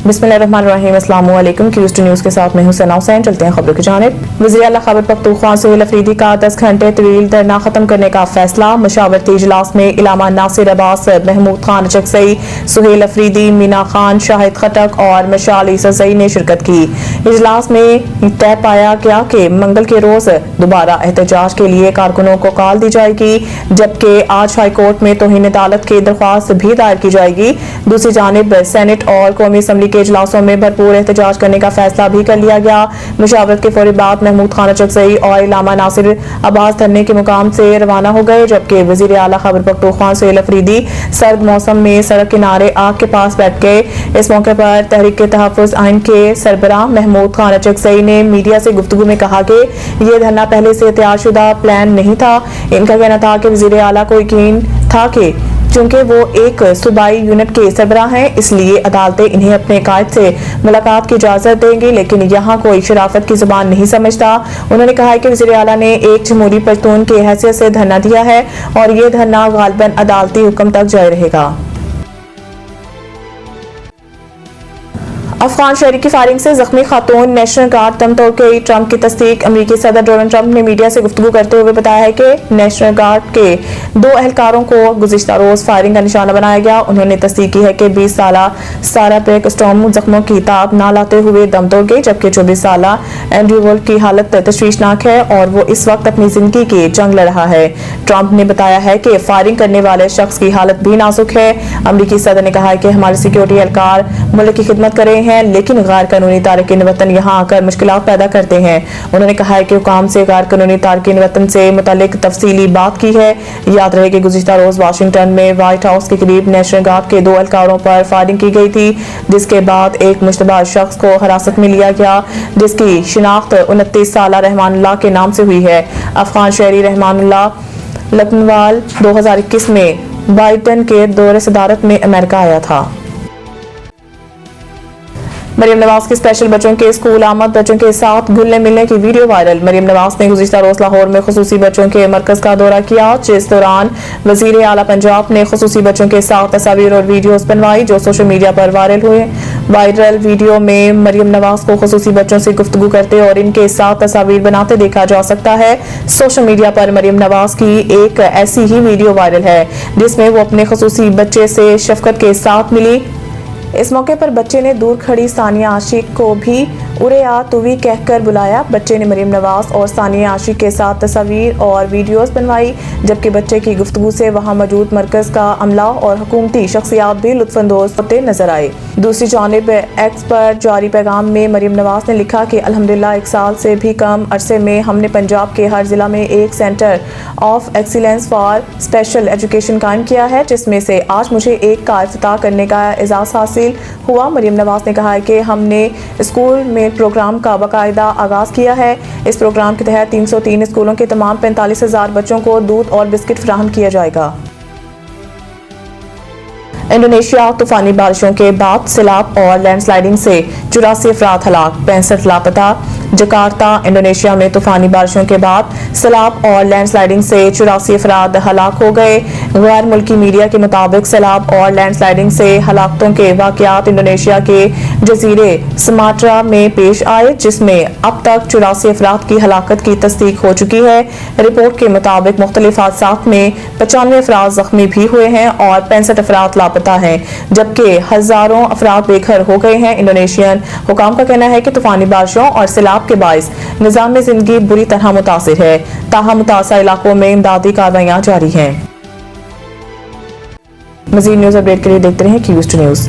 बिस्मिल्लाहिर्रहमानिर्रहीम, अस्सलाम वालेकुम। क्यूज टू न्यूज़ के साथ मैं हूं सना हुसैन। चलते हैं खबरों की जानिब। वज़ीर आला खैबर पख्तूनख्वा सुहेल अफरीदी का 10 घंटे तवील धरना खत्म करने का फैसला। मशावरती इजलास में इलामा नासिर अब्बास, महमूद खान चकसई, सुहेल अफरीदी, मीना खान, शाहिद खटक और मशाल ईसाई ने शिरकत की। इजलास में तय पाया गया कि मंगल के रोज दोबारा एहतजाज के लिए कारकुनों को कॉल दी जाएगी, जबकि आज हाई कोर्ट में तौहीन अदालत की दरख्वास्त भी दायर की जाएगी। दूसरी जानिब सेनेट और कौमी असम्बली के इजलासों में भरपूर एहतजाज करने का फैसला भी कर लिया गया। मुशावरत के फौरी बाद महमूद खान चकसई और इलामा नासिर अब्बास धरने के मुकाम से रवाना हो गए, जबकि वज़ीर आला खैबर पख्तूनख्वा सुहेल अफरीदी सर्द मौसम में सड़क किनारे आग के पास बैठ गए। इस मौके पर तहरीक तहफ़्फ़ुज़ आइन के सरबराह महमूद खान चकसई ने मीडिया से गुफ्तगू में कहा कि यह धरना पहले से तैयारशुदा प्लान नहीं था। इनका कहना था कि वज़ीर आला को यकीन था कि चूंकि वो एक सूबाई यूनिट के सरबराह हैं, इसलिए अदालतें इन्हें अपने कायद से मुलाकात की इजाजत देंगी, लेकिन यहाँ कोई शराफत की जुबान नहीं समझता। उन्होंने कहा कि वज़ीर आला ने एक जमहूरी पश्तून की हैसियत से धरना दिया है और ये धरना गालिबन अदालती हुक्म तक जारी रहेगा। अफगान शहरी की फायरिंग से जख्मी खातून नेशनल गार्ड दम तोड़ गई। ट्रंप की तस्दीक। अमेरिकी सदर डोनाल्ड ट्रंप ने मीडिया से गुफ्तगू करते हुए बताया है कि नेशनल गार्ड के 2 एहलकारों को गुज़िश्ता रोज फायरिंग का निशाना बनाया गया। उन्होंने तस्दीक की है कि 20 साला सारा ब्रेकस्टॉर्म जख्मों की ताब ना लाते हुए दम तोड़ गई, जबकि 24 साला एंड्रू वुल्फ की हालत तशवीशनाक है और वो इस वक्त अपनी जिंदगी की जंग लड़ रहा है। ट्रंप ने बताया है कि फायरिंग करने वाले शख्स की हालत भी नाजुक है। अमेरिकी सदर ने कहा है कि हमारे सिक्योरिटी एहलकार मुल्क की खिदमत कर रहे हैं, लेकिन गैर कानूनी तारकीन वतन यहाँ आकर मुश्किलात पैदा करते हैं। उन्होंने कहा है कि हुकाम से गैर कानूनी तारकीन वतन से मुतालिक तफसीली बात की है। याद रहे कि गुज़िश्ता रोज वाशिंगटन में व्हाइट हाउस के करीब नेशनल गार्ड के 2 एहलकारों पर फायरिंग की गई थी, जिसके बाद एक मुश्तबा शख्स को हिरासत में लिया गया, जिसकी शिनाख्त 29 साला रहमानुल्लाह के नाम से हुई है। अफगान शहरी रहमानुल्लाह लखनवाल 2021 में बाइडन के दौरे सदारत में अमेरिका आया था। मरियम नवाज की स्पेशल बच्चों के स्कूल आमद, बच्चों के साथ घुलने मिलने की वीडियो वायरल। मरियम नवाज ने गुज़िश्ता रोज लाहौर में खुसूसी बच्चों के मरकज का दौरा किया, जिस दौरान वजीर आला पंजाब ने खुसूसी बच्चों के साथ तस्वीर और वीडियोस बनवाई, जो सोशल मीडिया पर वायरल हुए। वायरल वीडियो में मरियम नवाज को खुसूसी बच्चों से गुफ्तगू करते और इनके साथ तस्वीर बनाते देखा जा सकता है। सोशल मीडिया पर मरियम नवाज की एक ऐसी ही वीडियो वायरल है, जिसमें वो अपने खुसूसी बच्चे से शफकत के साथ मिली। इस मौके पर बच्चे ने दूर खड़ी सानिया आशिक को भी उरे आ तुवी कहकर बुलाया। बच्चे ने मरियम नवाज और सानिया आशिक के साथ तस्वीर और वीडियोस बनवाई, जबकि बच्चे की गुफ्तगू से वहां मौजूद मरकज का अमला और हुकूमती शख्सियात भी लुत्फानंदोज होते नजर आए। दूसरी जानिब एक्स पर जारी पैगाम में मरियम नवाज ने लिखा कि अल्हम्दुलिल्लाह 1 साल से भी कम अरसे में हमने पंजाब के हर जिला में एक centre of excellence for special education कायम किया है, जिसमें से आज मुझे एक का इफ्तिताह करने का एजाज़ हासिल हुआ। मरियम नवाज ने कहा है कि हमने स्कूल में प्रोग्राम का बाकायदा आगाज़ किया है। इस प्रोग्राम के तहत 303 स्कूलों के तमाम 45,000 बच्चों को दूध और बिस्किट फराहम किया जाएगा। इंडोनेशिया तूफानी बारिशों के बाद सैलाब और लैंडस्लाइडिंग से 84 अफराद हलाक, 65 लापता। जकार्ता इंडोनेशिया में तूफानी बारिशों के बाद सैलाब और लैंडस्लाइडिंग से 84 अफराद हलाक हो गए। गैर मुल्की मीडिया के मुताबिक सैलाब और लैंडस्लाइडिंग से हलाकतों के वाकयात इंडोनेशिया के जजीरे सुमात्रा में पेश आए, जिसमें अब तक 84 अफराद की हलाकत की तस्दीक हो चुकी है। रिपोर्ट के मुताबिक मुख्तलिफ हादसात में 95 अफराद जख्मी भी हुए हैं और 65 अफराद लापता हैं, जबकि हजारों अफराद बेघर हो गए हैं। इंडोनेशियन हुकाम का कहना है कि तूफानी बारिशों और सैलाब के बाइस निजाम जिंदगी बुरी तरह मुतासिर है, ताहम मुतासर इलाकों में इमदादी कार्रवाइयां जारी हैं। मजीद न्यूज अपडेट के लिए देखते रहें क्यूज टू न्यूज।